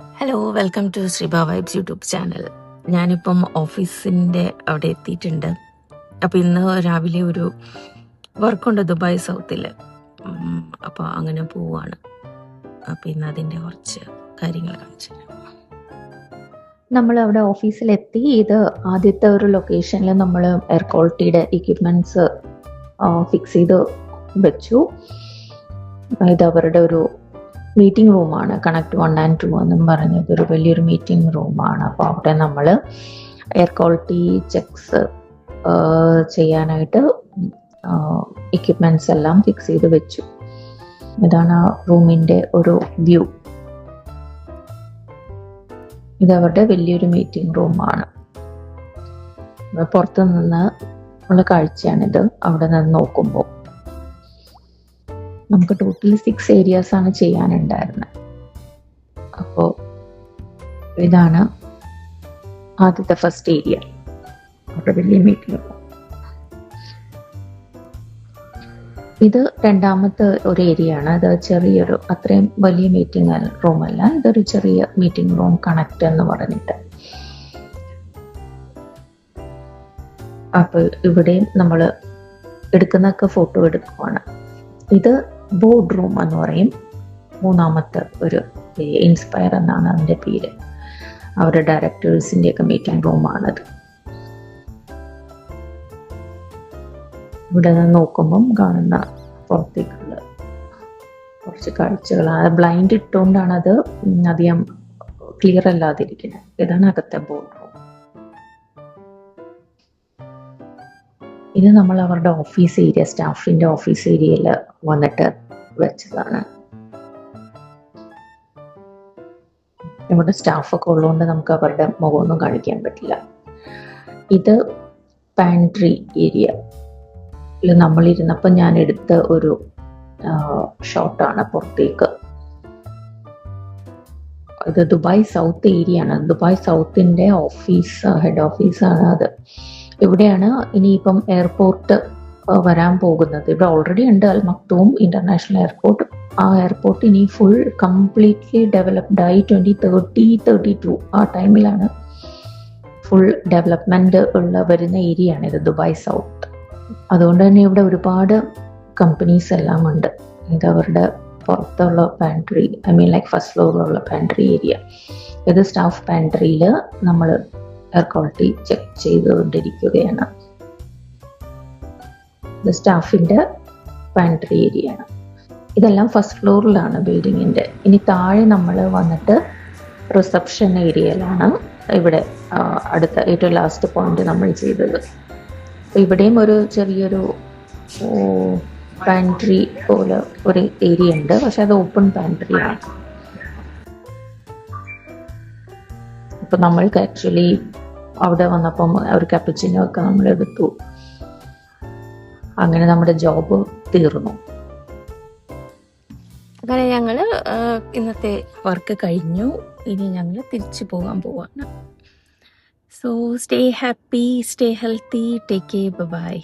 Hello, welcome to Sreeba vibes YouTube channel. ഞാനിപ്പം ഓഫീസിൻ്റെ അവിടെ എത്തിയിട്ടുണ്ട്. അപ്പോൾ ഇന്ന് രാവിലെ ഒരു വർക്കുണ്ട് ദുബായ് സൗത്തിൽ. അപ്പോൾ അങ്ങനെ പോവാണ്. അപ്പോൾ ഇന്ന് അതിൻ്റെ കുറച്ച് കാര്യങ്ങൾ കാണിച്ചു തരാം. നമ്മൾ അവിടെ ഓഫീസിലെത്തി. ഇത് ആദ്യത്തെ ഒരു ലൊക്കേഷനിൽ നമ്മൾ എയർ ക്വാളിറ്റിയുടെ എക്യുപ്മെൻറ്റ്സ് ഫിക്സ് ചെയ്ത് വെച്ചു. ഇത് അവരുടെ ഒരു മീറ്റിംഗ് റൂമാണ്, കണക്ട് 1 and 2 എന്നും പറഞ്ഞത് ഒരു വലിയൊരു മീറ്റിംഗ് റൂമാണ്. അപ്പോൾ അവിടെ നമ്മൾ എയർ ക്വാളിറ്റി ചെക്സ് ചെയ്യാനായിട്ട് എക്യുപ്മെൻറ്റ്സ് എല്ലാം ഫിക്സ് ചെയ്ത് വെച്ചു. ഇതാണ് റൂമിൻ്റെ ഒരു വ്യൂ. ഇതവരുടെ വലിയൊരു മീറ്റിംഗ് റൂമാണ്. പുറത്തു നിന്ന് ഉള്ള കാഴ്ചയാണിത്. അവിടെ നിന്ന് നോക്കുമ്പോൾ നമുക്ക് ടോട്ടലി 6 ഏരിയാസ് ആണ് ചെയ്യാനുണ്ടായിരുന്നത്. അപ്പോൾ ഇതാണ് ആദ്യത്തെ ഫസ്റ്റ് ഏരിയ, അവിടെ വലിയ മീറ്റിംഗ് റൂം. ഇത് രണ്ടാമത്തെ ഒരു ഏരിയ ആണ്. അത് ചെറിയൊരു, അത്രയും വലിയ മീറ്റിംഗ് റൂമല്ല, ഇതൊരു ചെറിയ മീറ്റിംഗ് റൂം കണക്ട് എന്ന് പറഞ്ഞിട്ട്. അപ്പോൾ ഇവിടെയും നമ്മൾ എടുക്കുന്നൊക്കെ ഫോട്ടോ എടുക്കുവാണ്. ഇത് ബോർഡ് റൂം എന്ന് പറയും. മൂന്നാമത്തെ ഒരു ഇൻസ്പയർ എന്നാണ് അതിൻ്റെ പേര്. അവരുടെ ഡയറക്ടേഴ്സിൻ്റെ ഒക്കെ മീറ്റിംഗ് റൂമാണത്. ഇവിടെ നിന്ന് നോക്കുമ്പം കാണുന്ന പുറത്തേക്കുള്ള കുറച്ച് കാഴ്ചകളാണ്. ബ്ലൈൻഡ് ഇട്ടുകൊണ്ടാണ് അത് അധികം ക്ലിയർ അല്ലാതിരിക്കുന്നത്. ഇതാണ് അകത്തെ ബോർഡ് റൂം. ഇത് നമ്മൾ അവരുടെ ഓഫീസ് ഏരിയ, സ്റ്റാഫിൻ്റെ ഓഫീസ് ഏരിയയിൽ വന്നിട്ട് വെച്ചതാണ്. ഇവിടെ സ്റ്റാഫൊക്കെ ഉള്ളതുകൊണ്ട് നമുക്ക് അവരുടെ മുഖമൊന്നും കാണിക്കാൻ പറ്റില്ല. ഇത് പാൻട്രി ഏരിയ. നമ്മളിരുന്നപ്പോൾ ഞാൻ എടുത്ത ഒരു ഷോട്ടാണ് പുറത്തേക്ക്. ഇത് ദുബായ് സൗത്ത് ഏരിയ ആണ്. ദുബായ് സൗത്തിൻ്റെ ഓഫീസ്, ഹെഡ് ഓഫീസാണ് അത്. ഇവിടെയാണ് ഇനിയിപ്പം എയർപോർട്ട് വരാൻ പോകുന്നത്. ഇവിടെ ഓൾറെഡി ഉണ്ട് അൽ മക്തൂം ഇന്റർനാഷണൽ എയർപോർട്ട്. ആ എയർപോർട്ട് ഇനി ഫുൾ കംപ്ലീറ്റ്ലി ഡെവലപ്ഡ് ആയി 2030-32 ആ ടൈമിലാണ് ഫുൾ ഡെവലപ്മെന്റ് വരുന്ന ഏരിയ ആണ് ഇത്, ദുബായ് സൗത്ത്. അതുകൊണ്ട് തന്നെ ഇവിടെ ഒരുപാട് കമ്പനീസ് എല്ലാം ഉണ്ട്. ഇത് അവരുടെ പുറത്തുള്ള പാൻട്രി, ലൈക്ക് ഫസ്റ്റ് ഫ്ലോറിലുള്ള പാൻട്രി ഏരിയ. ഇത് സ്റ്റാഫ് പാൻട്രിയിൽ നമ്മൾ എയർ ക്വാളിറ്റി ചെക്ക് ചെയ്തുകൊണ്ടിരിക്കുകയാണ്. ഇത് സ്റ്റാഫിൻ്റെ പാൻട്രി ഏരിയ ആണ്. ഇതെല്ലാം ഫസ്റ്റ് ഫ്ലോറിലാണ് ബിൽഡിങ്ങിൻ്റെ. ഇനി താഴെ നമ്മൾ വന്നിട്ട് റിസപ്ഷൻ ഏരിയയിലാണ് ഇവിടെ അടുത്ത ഏറ്റവും ലാസ്റ്റ് പോയിന്റ് നമ്മൾ ചെയ്തത്. ഇവിടെയും ഒരു ചെറിയൊരു പാൻട്രി പോലെ ഒരു ഏരിയ ഉണ്ട്, പക്ഷെ അത് ഓപ്പൺ പാൻട്രി ആണ്. ഇപ്പം നമ്മൾക്ക് ആക്ച്വലി അവിടെ വന്നപ്പം ഒരു കപ്പച്ചിനോ ഒക്കെ നമ്മൾ എടുത്തു. അങ്ങനെ നമ്മുടെ ജോബ് തീർന്നു. അങ്ങനെ ഞങ്ങൾ ഇന്നത്തെ വർക്ക് കഴിഞ്ഞു. ഇനി ഞങ്ങൾ തിരിച്ചു പോകാൻ പോവാണ്. So stay happy, stay healthy, take care, by.